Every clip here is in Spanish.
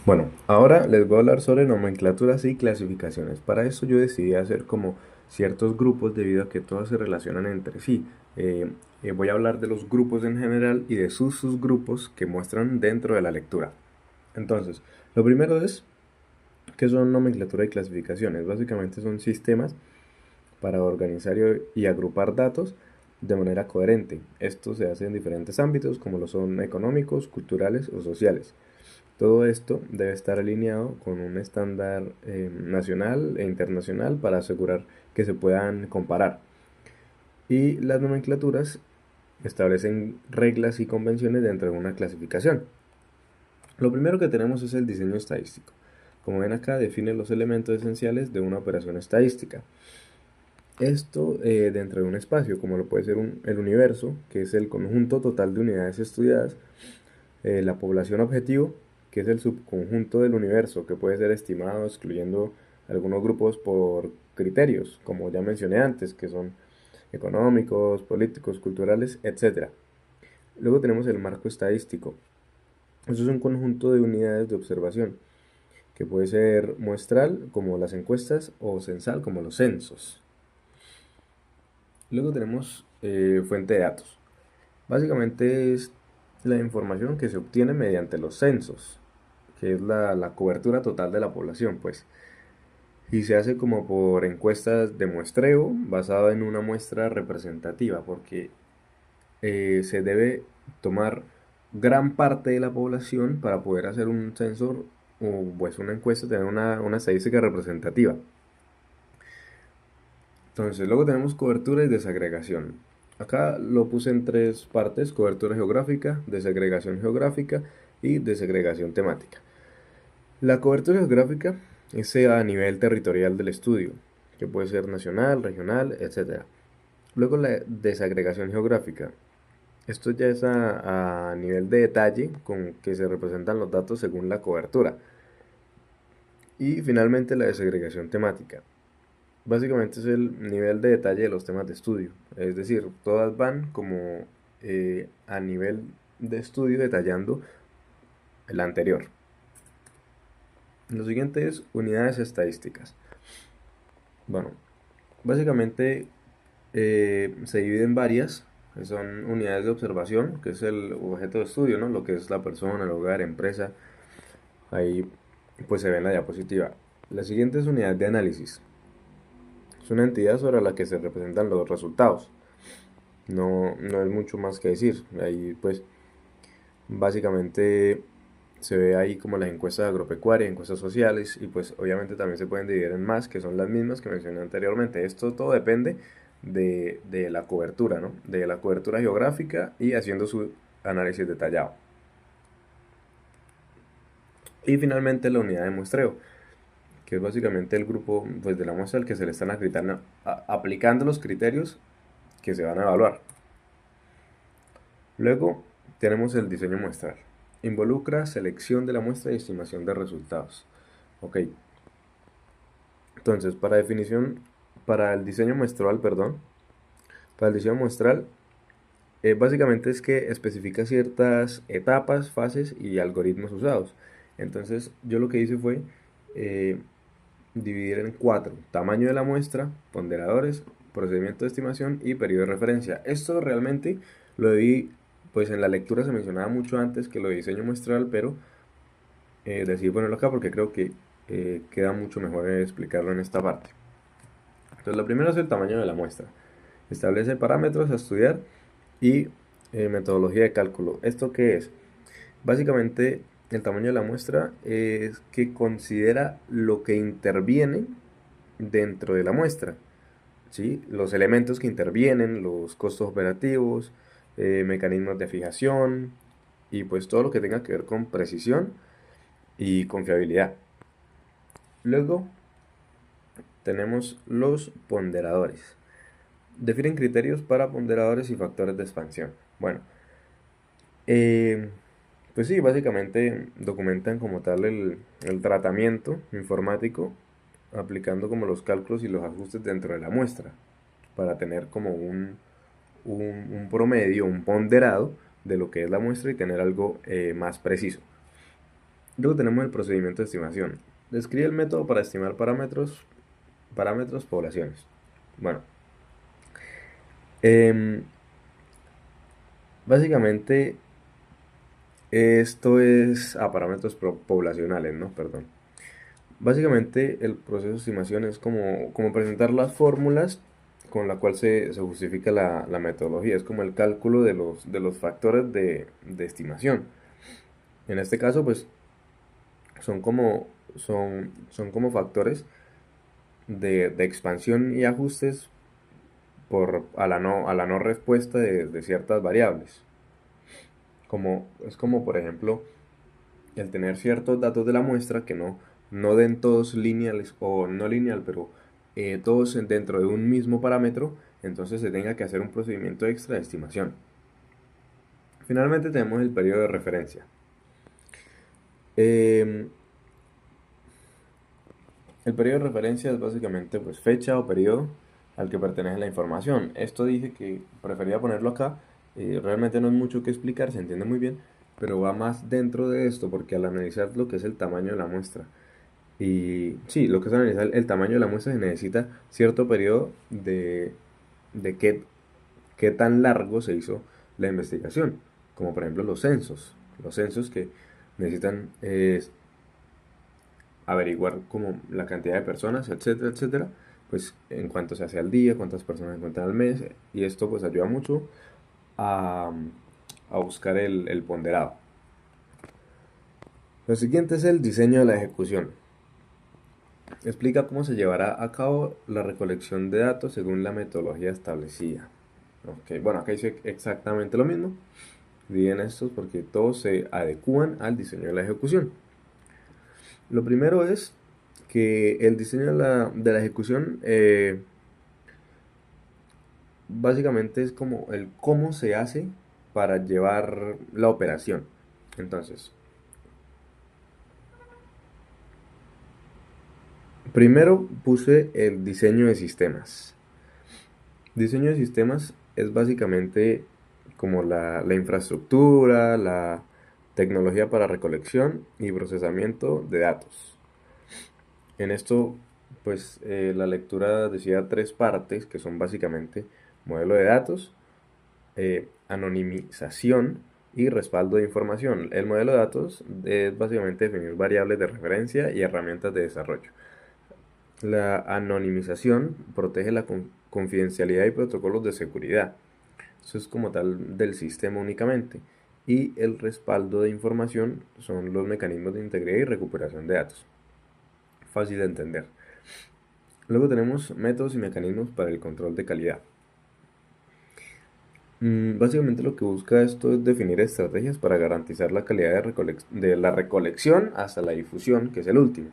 Bueno, ahora les voy a hablar sobre nomenclaturas y clasificaciones. Para eso yo decidí hacer como ciertos grupos debido a que todos se relacionan entre sí. Eh, Voy a hablar de los grupos en general y de sus subgrupos que muestran dentro de la lectura. Entonces, lo primero es que son nomenclatura y clasificaciones. Básicamente son sistemas para organizar y agrupar datos de manera coherente. Esto se hace en diferentes ámbitos como lo son económicos, culturales o sociales. Todo esto debe estar alineado con un estándar nacional e internacional para asegurar que se puedan comparar. Y las nomenclaturas establecen reglas y convenciones dentro de una clasificación. Lo primero que tenemos es el diseño estadístico. Como ven acá, define los elementos esenciales de una operación estadística. Esto dentro de un espacio, como lo puede ser el universo, que es el conjunto total de unidades estudiadas, la población objetivo, que es el subconjunto del universo, que puede ser estimado excluyendo algunos grupos por criterios, como ya mencioné antes, que son económicos, políticos, culturales, etc. Luego tenemos el marco estadístico. Eso es un conjunto de unidades de observación, que puede ser muestral, como las encuestas, o censal, como los censos. Luego tenemos fuente de datos. Básicamente es la información que se obtiene mediante los censos, que es la cobertura total de la población, pues. Y se hace como por encuestas de muestreo basada en una muestra representativa, porque se debe tomar gran parte de la población para poder hacer un censo o pues una encuesta, tener una estadística representativa. Entonces, luego tenemos cobertura y desagregación. Acá lo puse en tres partes: cobertura geográfica, desagregación geográfica y desagregación temática. La cobertura geográfica es a nivel territorial del estudio, que puede ser nacional, regional, etc. Luego la desagregación geográfica. Esto ya es a nivel de detalle con que se representan los datos según la cobertura. Y finalmente la desagregación temática. Básicamente es el nivel de detalle de los temas de estudio. Es decir, todas van como a nivel de estudio detallando el anterior. Lo siguiente es unidades estadísticas. Bueno, básicamente se divide en varias, que son unidades de observación, que es el objeto de estudio, ¿no? Lo que es la persona, el hogar, empresa. Ahí pues se ve en la diapositiva. La siguiente es unidad de análisis. Es una entidad sobre la que se representan los resultados. No es mucho más que decir. Ahí pues básicamente se ve ahí como las encuestas agropecuarias, encuestas sociales y pues obviamente también se pueden dividir en más, que son las mismas que mencioné anteriormente. Esto todo depende de la cobertura, ¿no? De la cobertura geográfica y haciendo su análisis detallado. Y finalmente la unidad de muestreo, que es básicamente el grupo pues, de la muestra al que se le están aplicando los criterios que se van a evaluar. Luego tenemos el diseño muestral. Involucra selección de la muestra y estimación de resultados. Ok, entonces para el diseño muestral, perdón, para el diseño muestral, básicamente es que especifica ciertas etapas, fases y algoritmos usados. Entonces yo lo que hice fue eh, dividir en cuatro: tamaño de la muestra, ponderadores, procedimiento de estimación y periodo de referencia. Esto realmente lo vi, pues en la lectura se mencionaba mucho antes que lo de diseño muestral, pero decidí ponerlo acá porque creo que queda mucho mejor explicarlo en esta parte. Entonces, lo primero es el tamaño de la muestra. Establece parámetros a estudiar y metodología de cálculo. ¿Esto qué es? Básicamente, el tamaño de la muestra es que considera lo que interviene dentro de la muestra, ¿sí? Los elementos que intervienen, los costos operativos, mecanismos de fijación y pues todo lo que tenga que ver con precisión y confiabilidad. Luego tenemos los ponderadores. Definen criterios para ponderadores y factores de expansión. Bueno, eh, pues sí, básicamente documentan como tal el tratamiento informático aplicando como los cálculos y los ajustes dentro de la muestra para tener como un promedio, un ponderado de lo que es la muestra y tener algo más preciso. Luego tenemos el procedimiento de estimación. Describe el método para estimar parámetros, poblaciones. Bueno, em, básicamente esto es a parámetros poblacionales, ¿no? Perdón. Básicamente el proceso de estimación es como presentar las fórmulas con la cual se justifica la metodología. Es como el cálculo de los factores de estimación. En este caso, pues son como factores de expansión y ajustes a la no respuesta de ciertas variables. Es como, por ejemplo, el tener ciertos datos de la muestra que no den todos lineales o no lineal, pero todos dentro de un mismo parámetro, entonces se tenga que hacer un procedimiento extra de estimación. Finalmente tenemos el periodo de referencia. Eh, el periodo de referencia es básicamente pues, fecha o periodo al que pertenece la información. Esto dije que prefería ponerlo acá. Realmente no es mucho que explicar, se entiende muy bien, pero va más dentro de esto porque al analizar lo que es el tamaño de la muestra, y sí, lo que es analizar el tamaño de la muestra, se necesita cierto periodo de qué tan largo se hizo la investigación, como por ejemplo los censos que necesitan averiguar como la cantidad de personas, etcétera, etcétera, pues en cuánto se hace al día, cuántas personas encuentran al mes, y esto pues ayuda mucho a, a buscar el ponderado. Lo siguiente es el diseño de la ejecución. Explica cómo se llevará a cabo la recolección de datos según la metodología establecida. Ok, bueno, acá dice exactamente lo mismo. Dividen estos porque todos se adecúan al diseño de la ejecución. Lo primero es que el diseño de la ejecución básicamente es como el cómo se hace para llevar la operación. Entonces, primero puse el diseño de sistemas. Diseño de sistemas es básicamente como la infraestructura, la tecnología para recolección y procesamiento de datos. En esto, pues la lectura decía tres partes que son básicamente modelo de datos, anonimización y respaldo de información. El modelo de datos es básicamente definir variables de referencia y herramientas de desarrollo. La anonimización protege la confidencialidad y protocolos de seguridad. Eso es como tal del sistema únicamente. Y el respaldo de información son los mecanismos de integridad y recuperación de datos. Fácil de entender. Luego tenemos métodos y mecanismos para el control de calidad. Básicamente lo que busca esto es definir estrategias para garantizar la calidad de la recolección hasta la difusión, que es el último.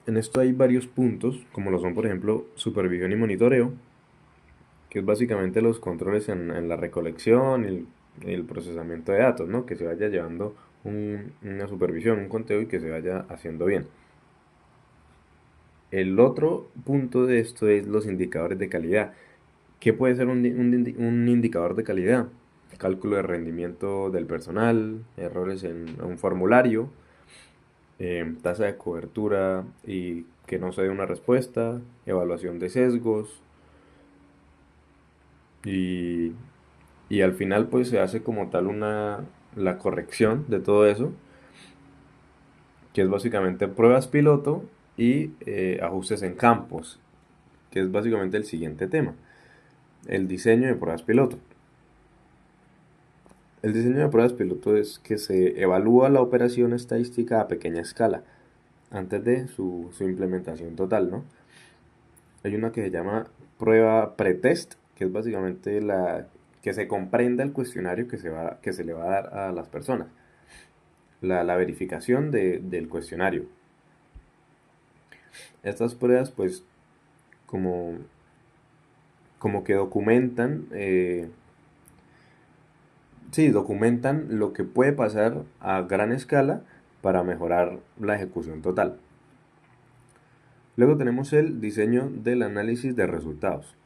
En esto hay varios puntos, como lo son por ejemplo supervisión y monitoreo, que es básicamente los controles en la recolección y el procesamiento de datos, ¿no? Que se vaya llevando una supervisión, un conteo y que se vaya haciendo bien. El otro punto de esto es los indicadores de calidad. ¿Qué puede ser un indicador de calidad? Cálculo de rendimiento del personal, errores en un formulario, tasa de cobertura y que no se dé una respuesta, evaluación de sesgos y, y al final pues se hace como tal la corrección de todo eso, que es básicamente pruebas piloto y ajustes en campos, que es básicamente el siguiente tema, el diseño de pruebas piloto. El diseño de pruebas piloto es que se evalúa la operación estadística a pequeña escala antes de su implementación total, ¿no? Hay una que se llama prueba pretest, que es básicamente que se comprenda el cuestionario que se le va a dar a las personas. La verificación del cuestionario. Estas pruebas, pues, como, como que documentan, sí, documentan lo que puede pasar a gran escala para mejorar la ejecución total. Luego tenemos el diseño del análisis de resultados.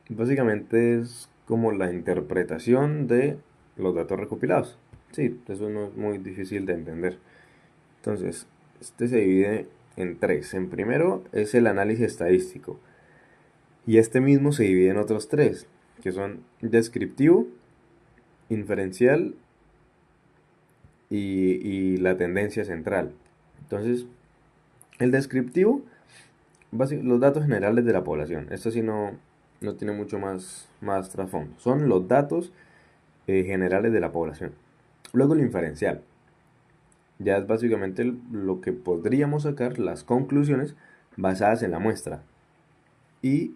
Básicamente es como la interpretación de los datos recopilados. Sí, eso no es muy difícil de entender. Entonces, este se divide en tres. En primero es el análisis estadístico. Y este mismo se divide en otros tres, que son descriptivo, inferencial y la tendencia central. Entonces, el descriptivo, los datos generales de la población. Esto sí no tiene mucho más trasfondo. Son los datos generales de la población. Luego el inferencial. Ya es básicamente lo que podríamos sacar, las conclusiones basadas en la muestra. Y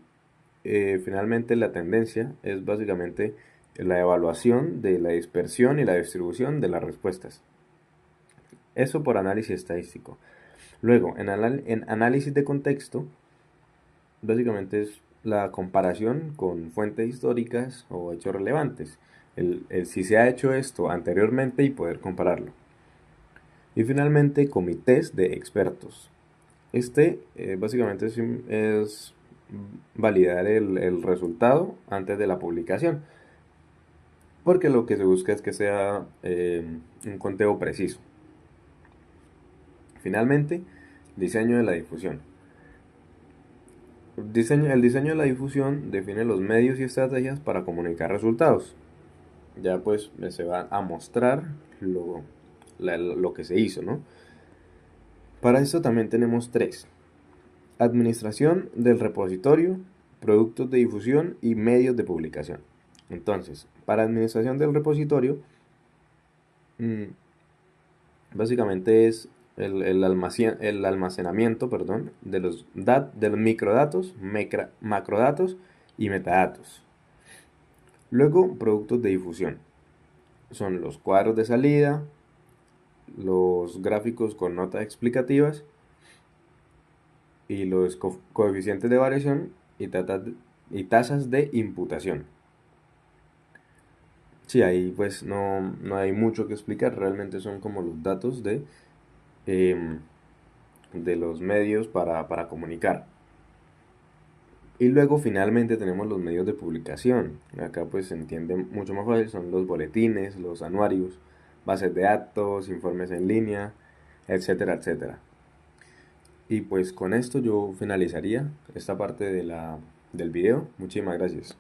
finalmente la tendencia es básicamente la evaluación de la dispersión y la distribución de las respuestas. Eso por análisis estadístico. Luego, en análisis de contexto, básicamente es la comparación con fuentes históricas o hechos relevantes. El si se ha hecho esto anteriormente y poder compararlo. Y finalmente, comités de expertos. Básicamente es validar el resultado antes de la publicación, porque lo que se busca es que sea un conteo preciso. Finalmente, diseño de la difusión. El diseño de la difusión define los medios y estrategias para comunicar resultados. Ya pues se va a mostrar lo que se hizo, ¿no? Para esto también tenemos tres. Administración del repositorio, productos de difusión y medios de publicación. Entonces, para administración del repositorio, mm, básicamente es el almacenamiento, perdón, de los microdatos, macrodatos y metadatos. Luego, productos de difusión. Son los cuadros de salida, los gráficos con notas explicativas y los coeficientes de variación y tasas de imputación. Sí, ahí pues no hay mucho que explicar, realmente son como los datos em, de los medios para comunicar. Y luego finalmente tenemos los medios de publicación. Acá pues se entiende mucho más fácil, son los boletines, los anuarios, bases de datos, informes en línea, etcétera, etcétera. Y pues con esto yo finalizaría esta parte del video. Muchísimas gracias.